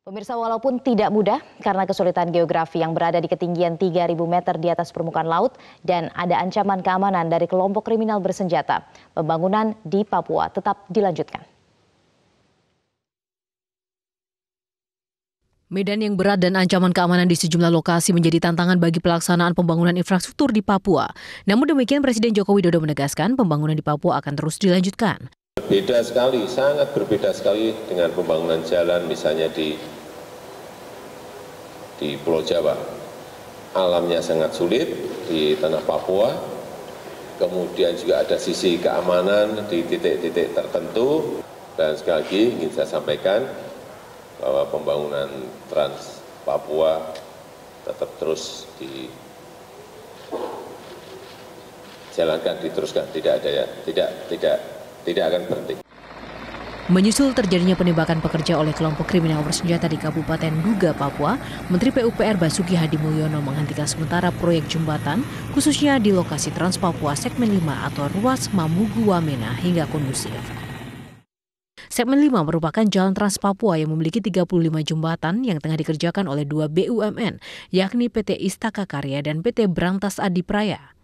Pemirsa, walaupun tidak mudah karena kesulitan geografi yang berada di ketinggian 3.000 meter di atas permukaan laut dan ada ancaman keamanan dari kelompok kriminal bersenjata, pembangunan di Papua tetap dilanjutkan. Medan yang berat dan ancaman keamanan di sejumlah lokasi menjadi tantangan bagi pelaksanaan pembangunan infrastruktur di Papua. Namun demikian, Presiden Joko Widodo menegaskan pembangunan di Papua akan terus dilanjutkan. Beda sekali, sangat berbeda sekali dengan pembangunan jalan misalnya di Pulau Jawa. Alamnya sangat sulit di tanah Papua, kemudian juga ada sisi keamanan di titik-titik tertentu. Dan sekali lagi ingin saya sampaikan bahwa pembangunan Trans Papua tetap terus dijalankan, diteruskan, tidak akan berhenti. Menyusul terjadinya penembakan pekerja oleh kelompok kriminal bersenjata di Kabupaten Duga, Papua, Menteri PUPR Basuki Hadimulyono menghentikan sementara proyek jembatan, khususnya di lokasi Trans Papua Segmen 5 atau ruas Mamugu Wamena hingga kondusif. Segmen 5 merupakan jalan Trans Papua yang memiliki 35 jembatan yang tengah dikerjakan oleh 2 BUMN, yakni PT Istaka Karya dan PT Brantas Adipraya.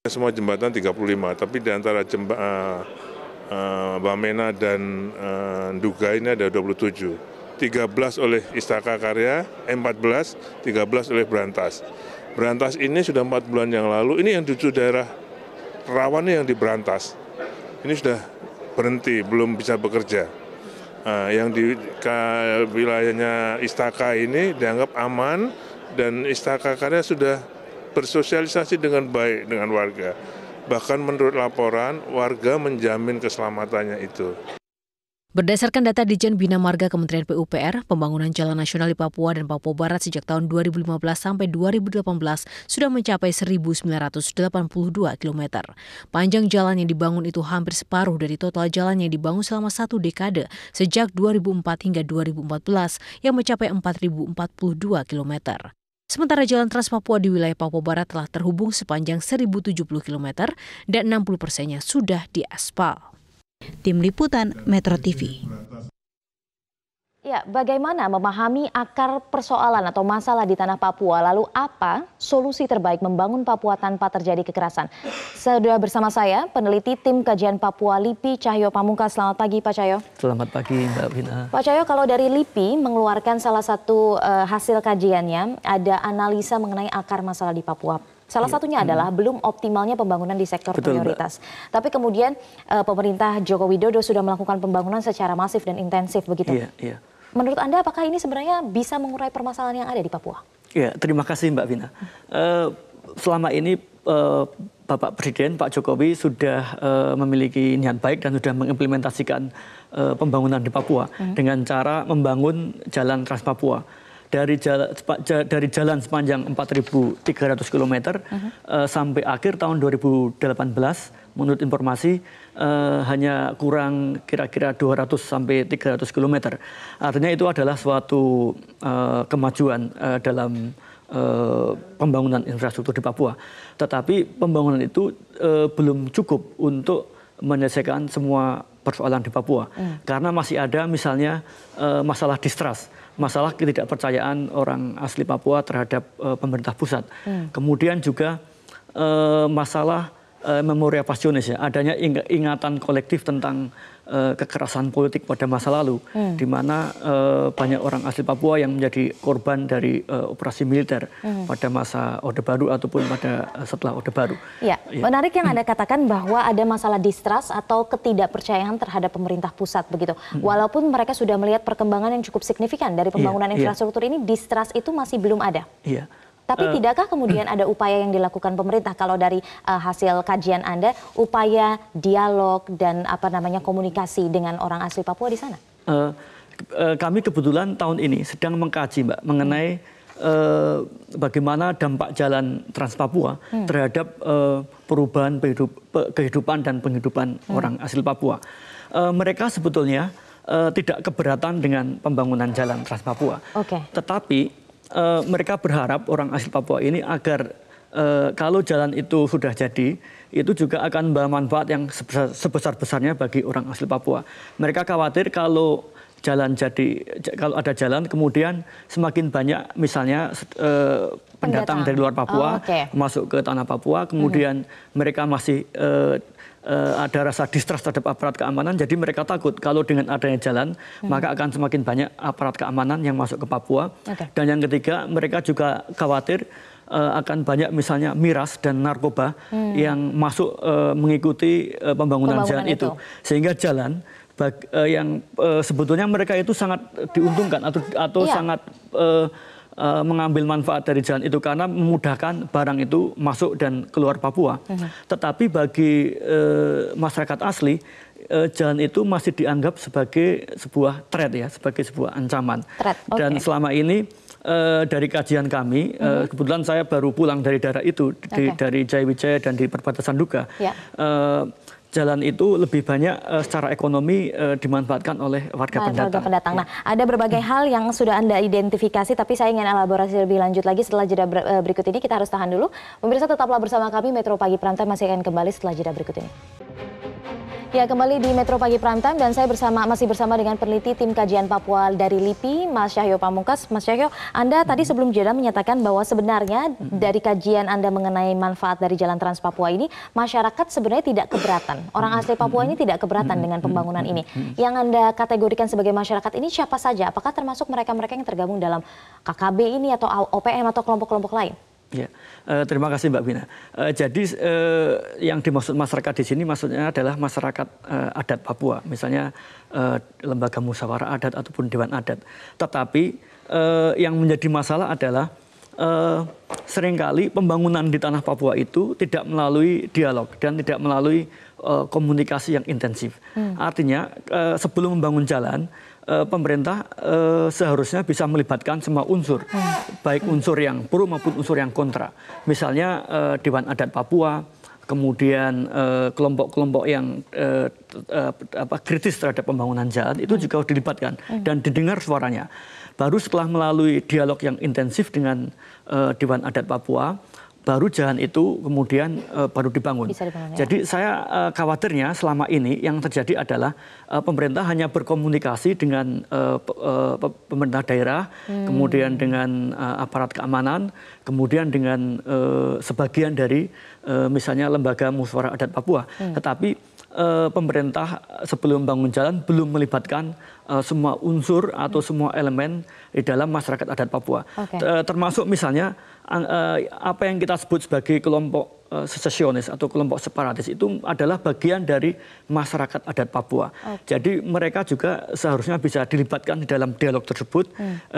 Semua jembatan 35, tapi di antara Wamena dan Duga ini ada 27. 13 oleh Istaka Karya, 14, 13 oleh Brantas. Brantas ini sudah 4 bulan yang lalu, ini yang di daerah rawannya yang di Brantas. Ini sudah berhenti, belum bisa bekerja. Yang di wilayahnya Istaka ini dianggap aman dan Istaka Karya sudah bersosialisasi dengan baik dengan warga. Bahkan menurut laporan, warga menjamin keselamatannya itu. Berdasarkan data Ditjen Bina Marga Kementerian PUPR, pembangunan jalan nasional di Papua dan Papua Barat sejak tahun 2015 sampai 2018 sudah mencapai 1.982 km. Panjang jalan yang dibangun itu hampir separuh dari total jalan yang dibangun selama 1 dekade sejak 2004 hingga 2014 yang mencapai 4.042 km. Sementara jalan Trans Papua di wilayah Papua Barat telah terhubung sepanjang 1.070 km dan 60%-nya sudah diaspal. Tim Liputan Metro TV. Ya, bagaimana memahami akar persoalan atau masalah di tanah Papua? Lalu apa solusi terbaik membangun Papua tanpa terjadi kekerasan? Sudah bersama saya peneliti tim kajian Papua LIPI Cahyo Pamungkas. Selamat pagi Pak Cahyo. Selamat pagi Mbak Vina. Pak Cahyo, kalau dari LIPI mengeluarkan salah satu hasil kajiannya, ada analisa mengenai akar masalah di Papua. Salah satunya adalah belum optimalnya pembangunan di sektor prioritas. Tapi kemudian pemerintah Joko Widodo sudah melakukan pembangunan secara masif dan intensif begitu. Iya. Menurut Anda apakah ini sebenarnya bisa mengurai permasalahan yang ada di Papua? Ya, terima kasih Mbak Vina. Selama ini Bapak Presiden Pak Jokowi sudah memiliki niat baik dan sudah mengimplementasikan pembangunan di Papua dengan cara membangun jalan Trans Papua. Dari jalan sepanjang 4.300 km sampai akhir tahun 2018, menurut informasi hanya kurang kira-kira 200 sampai 300 km. Artinya itu adalah suatu kemajuan dalam pembangunan infrastruktur di Papua. Tetapi pembangunan itu belum cukup untuk menyelesaikan semua persoalan di Papua. Karena masih ada misalnya masalah distrust. Masalah ketidakpercayaan orang asli Papua terhadap pemerintah pusat. Kemudian juga masalah memoria passionis, ya, adanya ingatan kolektif tentang kekerasan politik pada masa lalu, di mana banyak orang asli Papua yang menjadi korban dari operasi militer pada masa Orde Baru ataupun pada setelah Orde Baru. Ya, menarik yang Anda katakan bahwa ada masalah distrust atau ketidakpercayaan terhadap pemerintah pusat begitu. Walaupun mereka sudah melihat perkembangan yang cukup signifikan dari pembangunan infrastruktur ini, distrust itu masih belum ada. Iya. Tapi tidakkah kemudian ada upaya yang dilakukan pemerintah kalau dari hasil kajian Anda, upaya dialog dan komunikasi dengan orang asli Papua di sana? Kami kebetulan tahun ini sedang mengkaji Mbak mengenai bagaimana dampak jalan Trans Papua terhadap perubahan kehidupan dan penghidupan orang asli Papua. Mereka sebetulnya tidak keberatan dengan pembangunan jalan Trans Papua. Tetapi mereka berharap orang asli Papua ini agar kalau jalan itu sudah jadi, itu juga akan membawa manfaat yang sebesar-besarnya bagi orang asli Papua. Mereka khawatir kalau kalau ada jalan kemudian semakin banyak misalnya pendatang dari luar Papua masuk ke tanah Papua, kemudian mereka masih ada rasa distrust terhadap aparat keamanan, jadi mereka takut kalau dengan adanya jalan maka akan semakin banyak aparat keamanan yang masuk ke Papua. Dan yang ketiga, mereka juga khawatir akan banyak misalnya miras dan narkoba yang masuk mengikuti pembangunan jalan itu. Sehingga jalan yang sebetulnya mereka itu sangat diuntungkan atau sangat mengambil manfaat dari jalan itu karena memudahkan barang itu masuk dan keluar Papua. Tetapi bagi masyarakat asli, jalan itu masih dianggap sebagai sebuah threat ya, sebagai sebuah ancaman. Dan selama ini dari kajian kami, kebetulan saya baru pulang dari daerah itu, dari Jayawijaya dan di perbatasan Duga. Jalan itu lebih banyak secara ekonomi dimanfaatkan oleh warga pendatang. Nah, ada berbagai hal yang sudah Anda identifikasi, tapi saya ingin elaborasi lebih lanjut lagi setelah jeda berikut ini. Kita harus tahan dulu. Pemirsa, tetaplah bersama kami. Metro Pagi Prime Time masih akan kembali setelah jeda berikut ini. Ya, kembali di Metro Pagi Prime Time dan saya masih bersama dengan peneliti tim kajian Papua dari LIPI, Mas Cahyo Pamungkas. Mas Cahyo, Anda tadi sebelum jeda menyatakan bahwa sebenarnya dari kajian Anda mengenai manfaat dari Jalan Trans Papua ini, masyarakat sebenarnya tidak keberatan. Orang asli Papua ini tidak keberatan dengan pembangunan ini. Yang Anda kategorikan sebagai masyarakat ini siapa saja? Apakah termasuk mereka-mereka yang tergabung dalam KKB ini atau OPM atau kelompok-kelompok lain? Ya, terima kasih Mbak Bina. Jadi yang dimaksud masyarakat di sini maksudnya adalah masyarakat adat Papua, misalnya lembaga musyawarah adat ataupun dewan adat. Tetapi yang menjadi masalah adalah seringkali pembangunan di tanah Papua itu tidak melalui dialog dan tidak melalui komunikasi yang intensif. Artinya sebelum membangun jalan, pemerintah seharusnya bisa melibatkan semua unsur, baik unsur yang pro maupun unsur yang kontra. Misalnya Dewan Adat Papua, kemudian kelompok-kelompok yang kritis terhadap pembangunan jalan itu juga harus dilibatkan dan didengar suaranya. Baru setelah melalui dialog yang intensif dengan Dewan Adat Papua, baru jalan itu kemudian baru dibangun. Jadi saya khawatirnya selama ini yang terjadi adalah pemerintah hanya berkomunikasi dengan pemerintah daerah, kemudian dengan aparat keamanan, kemudian dengan sebagian dari misalnya lembaga musyawarah adat Papua. Tetapi pemerintah sebelum membangun jalan belum melibatkan semua unsur atau semua elemen di dalam masyarakat adat Papua. Termasuk misalnya apa yang kita sebut sebagai kelompok secesionis atau kelompok separatis itu adalah bagian dari masyarakat adat Papua. Jadi mereka juga seharusnya bisa dilibatkan di dalam dialog tersebut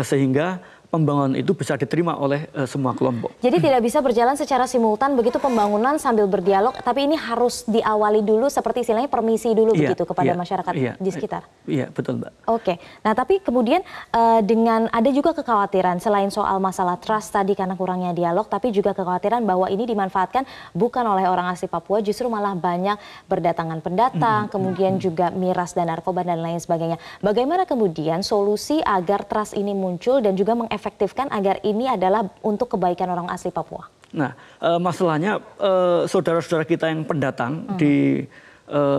sehingga pembangunan itu bisa diterima oleh semua kelompok. Jadi tidak bisa berjalan secara simultan begitu pembangunan sambil berdialog, tapi ini harus diawali dulu seperti istilahnya permisi dulu begitu kepada masyarakat di sekitar. Iya, betul Mbak. Oke, nah tapi kemudian dengan ada juga kekhawatiran selain soal masalah trust tadi karena kurangnya dialog, tapi juga kekhawatiran bahwa ini dimanfaatkan bukan oleh orang asli Papua, justru malah banyak berdatangan pendatang, kemudian juga miras dan narkoba dan lain sebagainya. Bagaimana kemudian solusi agar trust ini muncul dan juga efektifkan agar ini adalah untuk kebaikan orang asli Papua? Nah, masalahnya saudara-saudara kita yang pendatang di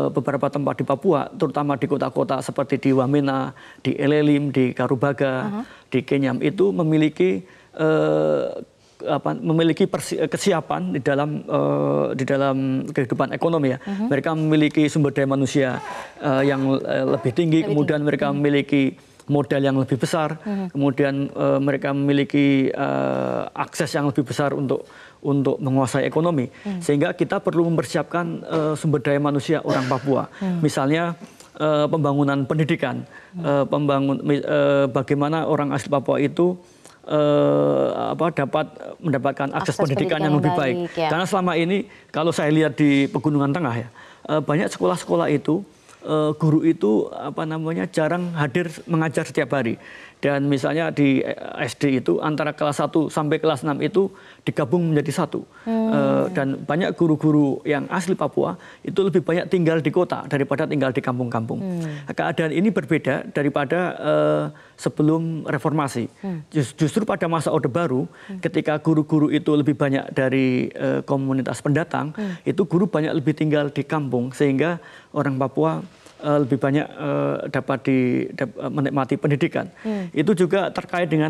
beberapa tempat di Papua, terutama di kota-kota seperti di Wamena, di Elelim, di Karubaga, di Kenyam itu memiliki kesiapan di dalam kehidupan ekonomi ya. Mereka memiliki sumber daya manusia yang lebih tinggi, kemudian mereka memiliki modal yang lebih besar, kemudian mereka memiliki akses yang lebih besar untuk menguasai ekonomi, sehingga kita perlu mempersiapkan sumber daya manusia orang Papua, misalnya pembangunan pendidikan, bagaimana orang asli Papua itu dapat mendapatkan akses pendidikan yang lebih baik. Karena selama ini kalau saya lihat di Pegunungan Tengah ya, banyak sekolah-sekolah itu guru itu jarang hadir mengajar setiap hari. Dan misalnya di SD itu antara kelas 1 sampai kelas 6 itu digabung menjadi satu. Dan banyak guru-guru yang asli Papua itu lebih banyak tinggal di kota daripada tinggal di kampung-kampung. Keadaan ini berbeda daripada sebelum reformasi. Justru pada masa Orde Baru, ketika guru-guru itu lebih banyak dari komunitas pendatang, itu guru banyak lebih tinggal di kampung, sehingga orang Papua lebih banyak dapat menikmati pendidikan. Itu juga terkait dengan